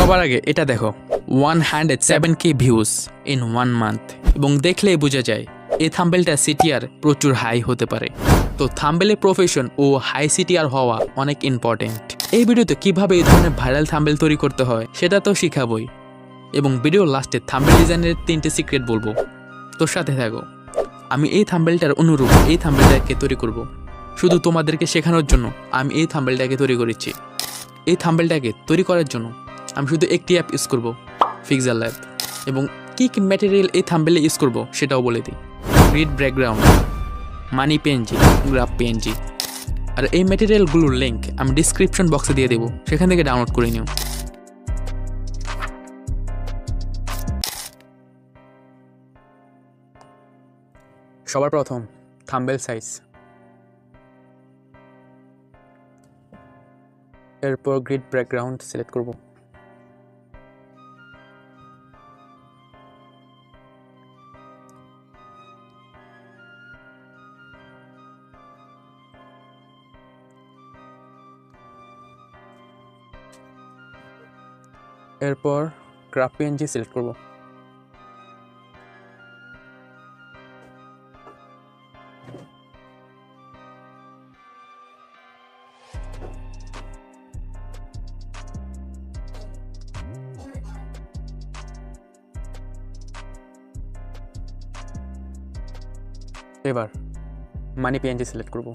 সবার আগে এটা দেখো 107K ভিউজ ইন 1 মান্থ এবং দেখলেই বোঝা যায় এই থাম্বেলটা সিটিআর প্রচুর হাই হতে পারে। তো থাম্বেলের প্রফেশন ও হাই সিটিআর হওয়া অনেক ইম্পর্টেন্ট। এই ভিডিওতে কিভাবে এই ধরনের ভাইরাল থাম্বেল তৈরি করতে হয় সেটা তো শিখাবই এবং ভিডিওর লাস্টে থাম্বেল ডিজাইনের 3টে সিক্রেট বলবো। তোর সাথে থাকো। আমি এই থাম্বেলটার অনুরূপ এই থাম্বেলটাকে তৈরি করব। শুধু তোমাদেরকে শেখানোর জন্য আমি এই থাম্বেলটাকে তৈরি করেছি। এই থাম্বেলটাকে তৈরি করার জন্য আমি শুধু একটি অ্যাপ ইউজ করব, পিক্সেল ল্যাব, এবং কী কী ম্যাটেরিয়াল এই থাম্বেলে ইউজ করব সেটাও বলে দিই। গ্রিড ব্যাকগ্রাউন্ড, মানি পিএনজি, গ্রাফ পিএনজি। আর এই ম্যাটেরিয়ালগুলোর লিঙ্ক আমি ডিসক্রিপশন বক্সে দিয়ে দেবো, সেখান থেকে ডাউনলোড করে নিও। সবার প্রথম থাম্বেল সাইজ, এরপর গ্রিড ব্যাকগ্রাউন্ড সিলেক্ট করব। এরপর গ্রাফ পিএনজি সিলেক্ট করব। এবার মানি পিএনজি সিলেক্ট করব।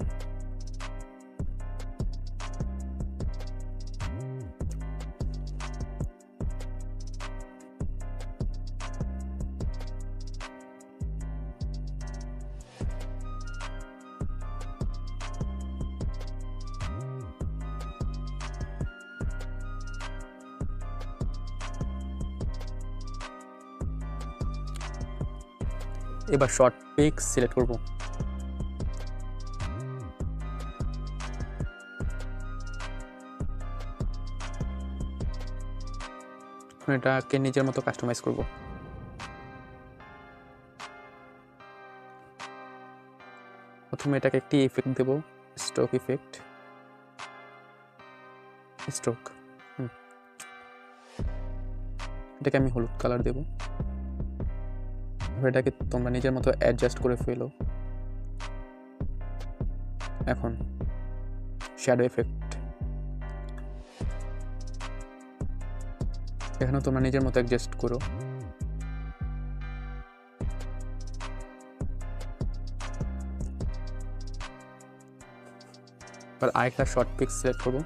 এবার শর্ট পিক্স সিলেক্ট করব। এটাকে নিজের মতো কাস্টমাইজ করব। প্রথমে এটাকে একটি ইফেক্ট দেব, স্ট্রোক ইফেক্ট, স্ট্রোক। এটাকে আমি হলুদ কালার দেব। এটাকে তোমরা নিজের মতো অ্যাডজাস্ট করে ফেলো। এখন শ্যাডো এফেক্ট, এখানে তোমরা নিজের মতো অ্যাডজাস্ট করো। এবার আরেকটা শর্ট পিক্স সিলেক্ট করবো।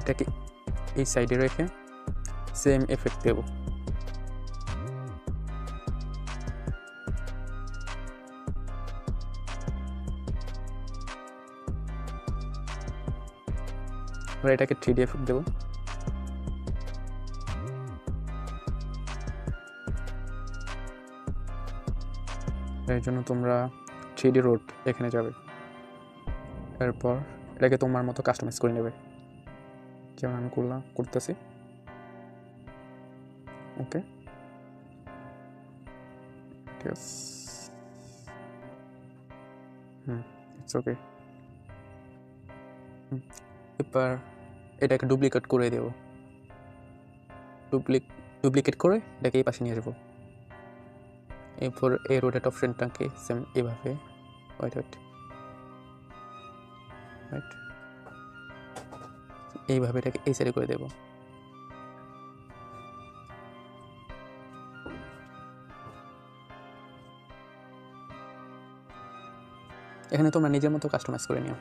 এটাকে এই সাইডে রেখে সেম এফেক্ট দেব। এবার এটাকে 3D এফেক্ট দেব। এর জন্য তোমরা 3D রোড এখানে যাবে। এরপর এটাকে তোমার মতো কাস্টমাইজ করে নেবে, যেমন আমি করতেছি। ওকে, ইটস ওকে। এবার এটাকে ডুপ্লিকেট করে দেব। ডুপ্লিকেট করে এটাকে এই পাশে নিয়ে যাবো। এরপর এই রোটেট অপশনটাকে সেম এভাবে এইভাবে এটাকে এই সাইডে করে দেব। এখানে তোমরা নিজের মতো কাস্টমাইজ করে নিও।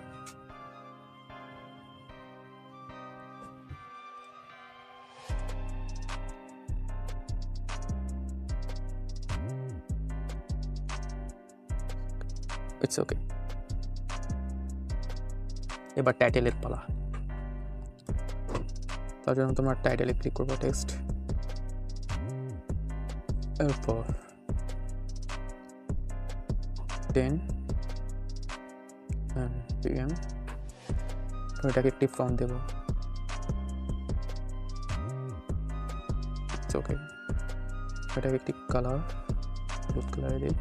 It's okay. এবার টাইটেলের পালা। তার জন্য তোমরা টাইটেলে ক্লিক করবো, টেক্সট, এরপর 10 PM, এটাকে একটি ফন্ট দেব। ওকে, এটাকে একটি কালার হলুদ কালারে দিই।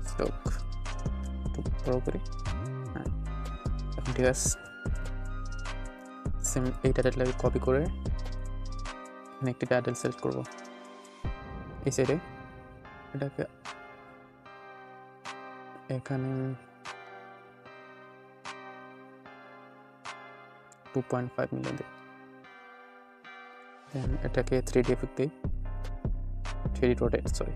স্ট্রোক একটু বড় করি। হ্যাঁ, এখন ঠিক আছে। সেম এই টাইটেলটাকে কপি করে এখানে একটি টাইটেল সিলেক্ট করব এই সাইডে। এটাকে এখানে 2.5 মিলিয়ন দিই। দেন এটাকে 3D এফেক্ট দিই, 3D রোটেট, সরি।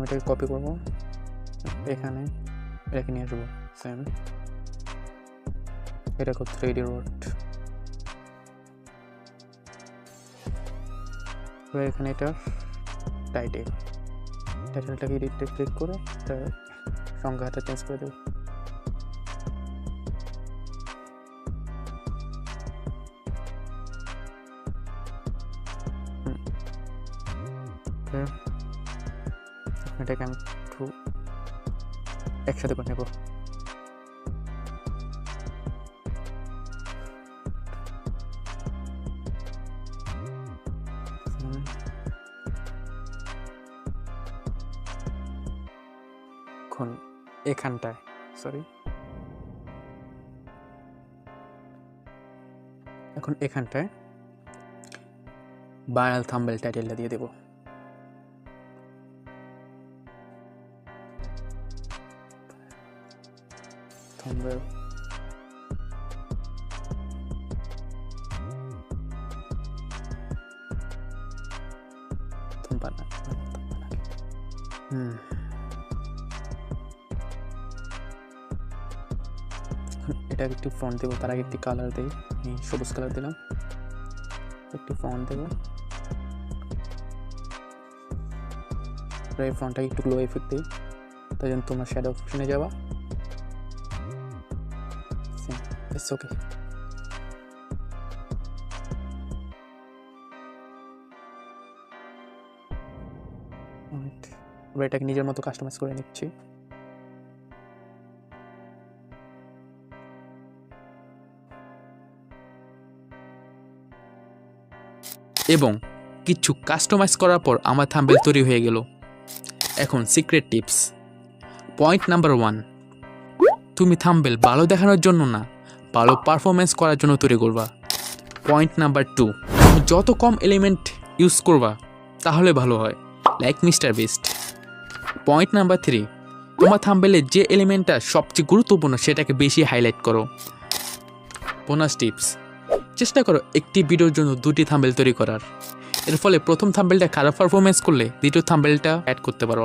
এটাকে কপি করবো, এখানে এটাকে নিয়ে আসবো সেম। এটাকে 3D রোট, এখানে এটা টাইটেলটাকে এডিটে ক্লিক করে এটা সংখ্যাটা চেঞ্জ করে দেবো। এটাকে আমি একটু একসাথে করে নেব। এখন এখানটায় ভাইরাল থাম্বনেল টাইটেলটা দিয়ে দেব। থাম্বনেল এটা একটি ফন্ট দেবো, তার আগে একটি কালার দিই, সবুজ কালার দিলাম। একটি ফন্ট দেবো, এই ফন্টটাকে একটু গ্লো এফেক্ট দিই, তাই জন্য তোমরা শ্যাডো অপশনে যাবা। It's okay. এবার এটাকে নিজের মতো কাস্টমাইজ করে নিচ্ছি। এবং কিছু কাস্টমাইজ করার পর আমার থাম্বনেল তৈরি হয়ে গেল। এখন সিক্রেট টিপস। পয়েন্ট নাম্বার 1, তুমি থাম্বনেল ভালো দেখানোর জন্য না, ভালো পারফরমেন্স করার জন্য তৈরি করবা। পয়েন্ট নাম্বার 2, যত কম এলিমেন্ট ইউজ করবা তাহলে ভালো হয়, like mister beast. Point number 3, তোমার থাম্বনেলের যে এলিমেন্টটা সবচেয়ে গুরুত্বপূর্ণ সেটাকে বেশি হাইলাইট করো। বোনাস টিপস, চেষ্টা করো একটি ভিডিওর জন্য 2টি থাম্বনেল তৈরি করার। এর ফলে প্রথম থাম্বনেলটা খারাপ পারফরমেন্স করলে দ্বিতীয় থাম্বনেলটা অ্যাড করতে পারো।